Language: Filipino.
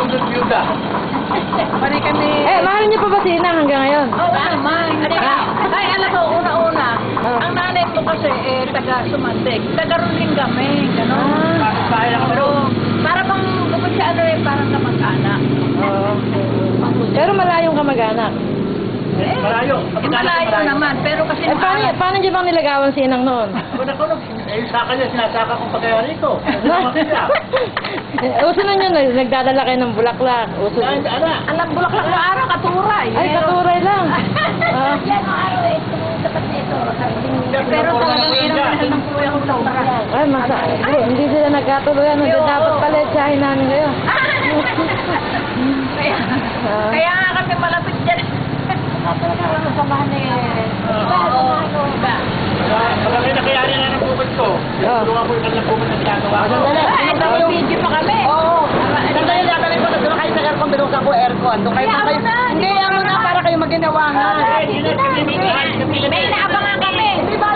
Byuda. Pari kami... mahal niyo pa ba si Inang hanggang ngayon? Oo naman. Ay, alam mo, una-una, ang nanay mo kasi, taga Sumantek. Taga Ruling kami, gano'n. Pero, para bang, bukod siya, parang kamag-anak. Pero malayong kamag-anak. Malayo. Malayo naman, pero kasi... paano niyo bang nilagawan si Inang noon? Saka niya, sinasaka kong pagkayari ko. Uso na niyo, nagdadala kayo ng bulaklak. Uso na. Alam, bulaklak na araw, katuray. Ay, katuray lang. Yan ang araw eh, dapat ito. Pero talagang kinamahal ng kuya ko sa ubra. Ay, hindi sila nagkatuluyan. Dapat pala tsahin namin kayo. Kaya nga kami malapit dyan. Talaga lang samahan eh. Malaki na kayari na ng bukod ko. Tulungan ko yung kanilang bukod na ginagawa ko. May video pa kami. Oo. Sandali, dadalhin ko na doon kayo sa aircon. Binusan ko aircon. Doon kayo kayo. Hindi, ano na para kayo maginawa nga. May inaabangan kami. Hindi ba